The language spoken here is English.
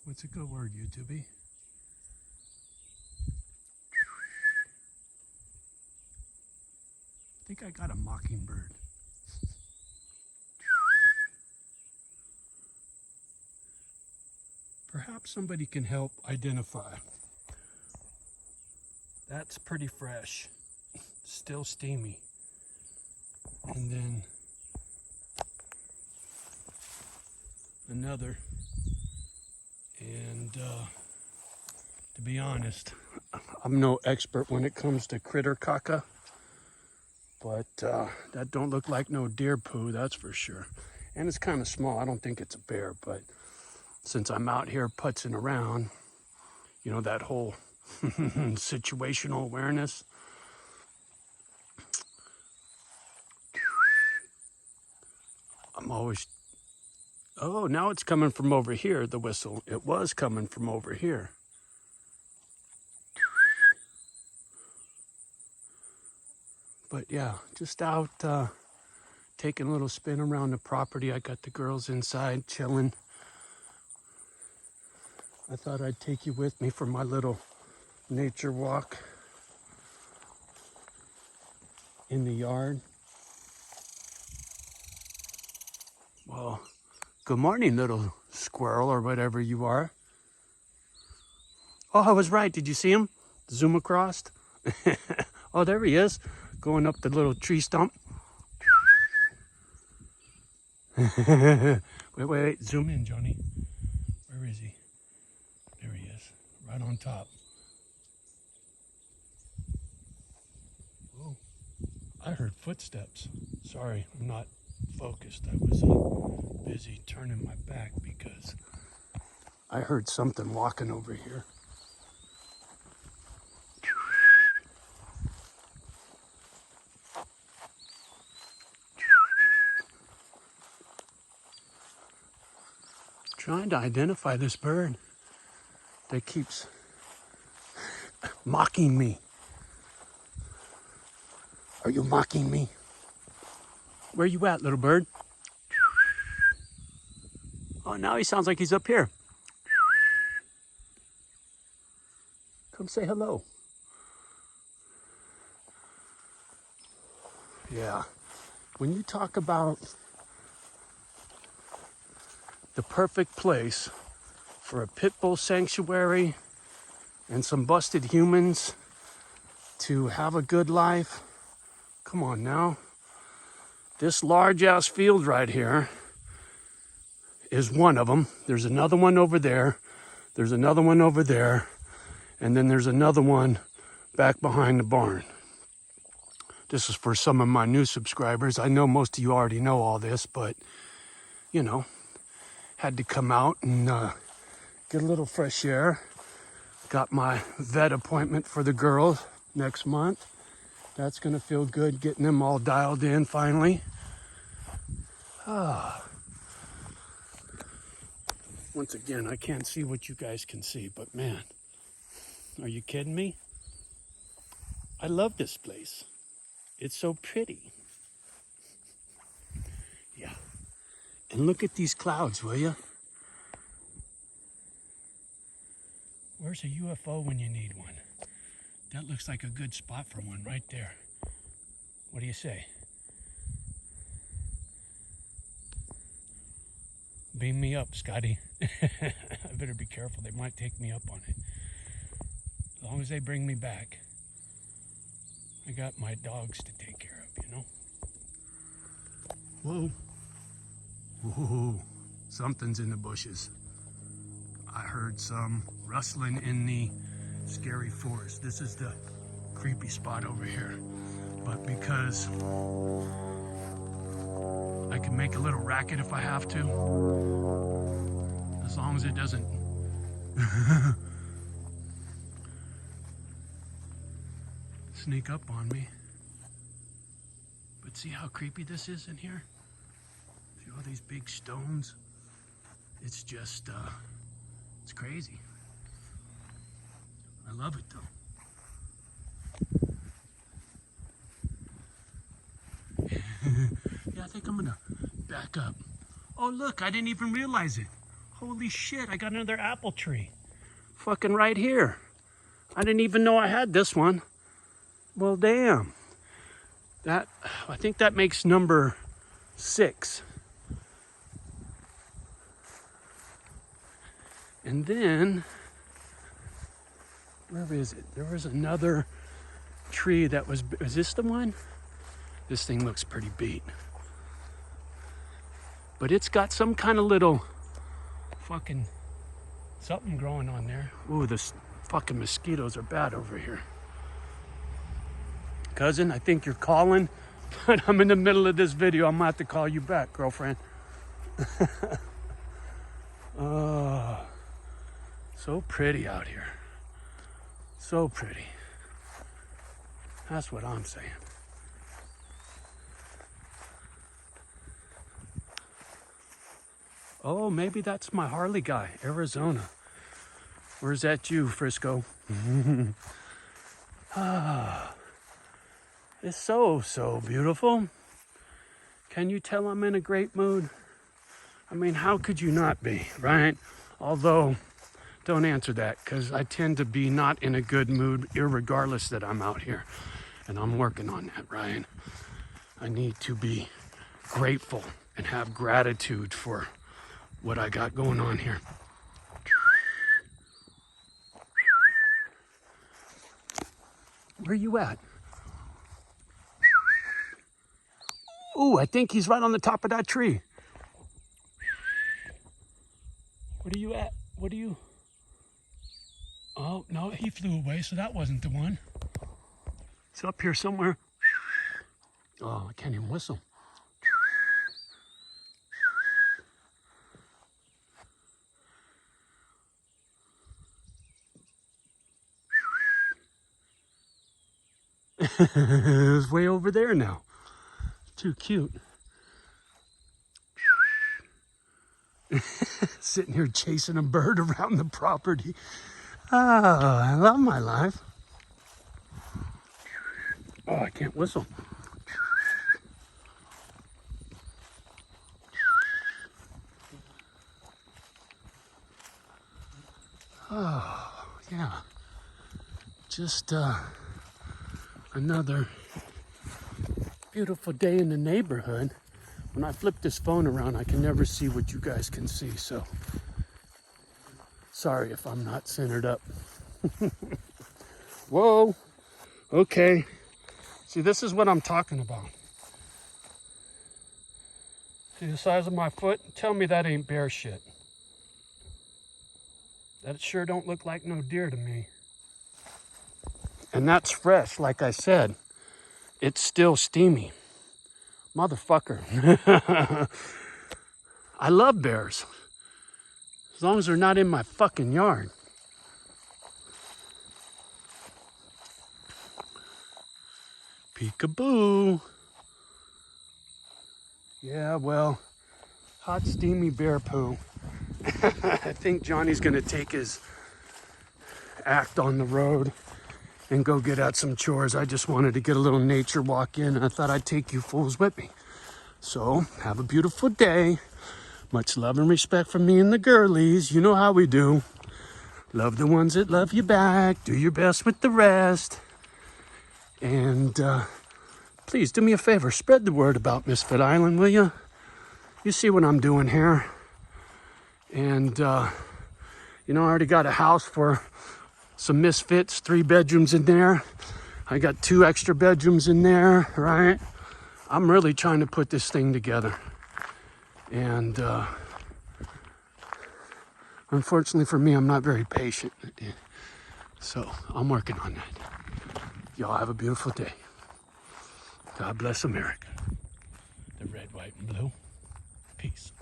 What's a good word, YouTubey? I think I got a mockingbird. Perhaps somebody can help identify. That's pretty fresh, still steamy. And then another. And to be honest, I'm no expert when it comes to critter caca, but that don't look like no deer poo, that's for sure. And it's kind of small. I don't think it's a bear, but since I'm out here putzing around, you know, that whole situational awareness. I'm always, oh, now it's coming from over here, the whistle. It was coming from over here. But yeah, just out taking a little spin around the property. I got the girls inside chilling. I thought I'd take you with me for my little nature walk in the yard. Well, good morning, little squirrel or whatever you are. Oh, I was right. Did you see him? Zoom across. Oh, there he is, going up the little tree stump. Wait. Zoom in, Johnny. Where is he? There he is, right on top. Oh, I heard footsteps. Sorry, I'm not focused. I was busy turning my back because I heard something walking over here. Trying to identify this bird that keeps mocking me. Are you mocking me? Where you at, little bird? Oh, now he sounds like he's up here. Come say hello. Yeah, when you talk about the perfect place for a pit bull sanctuary and some busted humans to have a good life, come on now. This large ass field right here is one of them. There's another one over there. There's another one over there. And then there's another one back behind the barn. This is for some of my new subscribers. I know most of you already know all this, but you know, had to come out and get a little fresh air. Got my vet appointment for the girls next month. That's gonna feel good, getting them all dialed in finally. Once again, I can't see what you guys can see, but man, are you kidding me? I love this place. It's so pretty. Yeah. And look at these clouds, will you? Where's a UFO when you need one? That looks like a good spot for one right there. What do you say? Beam me up, Scotty. I better be careful. They might take me up on it. As long as they bring me back. I got my dogs to take care of, you know? Whoa. Whoa. Something's in the bushes. I heard some rustling in the scary forest. This is the creepy spot over here. But because I can make a little racket if I have to, as long as it doesn't sneak up on me. But see how creepy this is in here? See all these big stones? It's just, it's crazy. I love it though. Yeah, I think I'm gonna back up. Oh look, I didn't even realize it. Holy shit, I got another apple tree. Fucking right here. I didn't even know I had this one. Well, damn. I think that makes number 6. And then, where is it? There was another tree that was this the one? This thing looks pretty beat. But it's got some kind of little fucking something growing on there. Ooh, this fucking mosquitoes are bad over here. Cousin, I think you're calling, but I'm in the middle of this video. I'm gonna have to call you back, girlfriend. Oh, so pretty out here. So pretty. That's what I'm saying. Oh, maybe that's my Harley guy, Arizona. Where's that you, Frisco? Ah, it's so beautiful. Can you tell I'm in a great mood? I mean, how could you not be, right? Although, don't answer that, because I tend to be not in a good mood, irregardless that I'm out here. And I'm working on that, Ryan. I need to be grateful and have gratitude for what I got going on here. Where you at? Oh, I think he's right on the top of that tree. What are you at? What are you? Oh, no, he flew away, so that wasn't the one. He's up here somewhere. Oh, I can't even whistle. It's way over there now. Too cute. Sitting here chasing a bird around the property. Oh, I love my life. Oh, I can't whistle. Oh, yeah. Just another beautiful day in the neighborhood. When I flip this phone around, I can never see what you guys can see, so sorry if I'm not centered up. Whoa. Okay. See, this is what I'm talking about. See the size of my foot? Tell me that ain't bear shit. That sure don't look like no deer to me. And that's fresh, like I said. It's still steamy. Motherfucker. I love bears. As long as they're not in my fucking yard. Peekaboo. Yeah, well, hot steamy bear poo. I think Johnny's gonna take his act on the road and go get at some chores. I just wanted to get a little nature walk in, and I thought I'd take you fools with me. So, have a beautiful day. Much love and respect from me and the girlies. You know how we do. Love the ones that love you back. Do your best with the rest. And please do me a favor. Spread the word about Misfit Island, will you? You see what I'm doing here. And, you know, I already got a house for some misfits, 3 bedrooms in there. I got 2 extra bedrooms in there, right? I'm really trying to put this thing together. And unfortunately for me, I'm not very patient. So I'm working on that. Y'all have a beautiful day. God bless America. The red, white, and blue. Peace.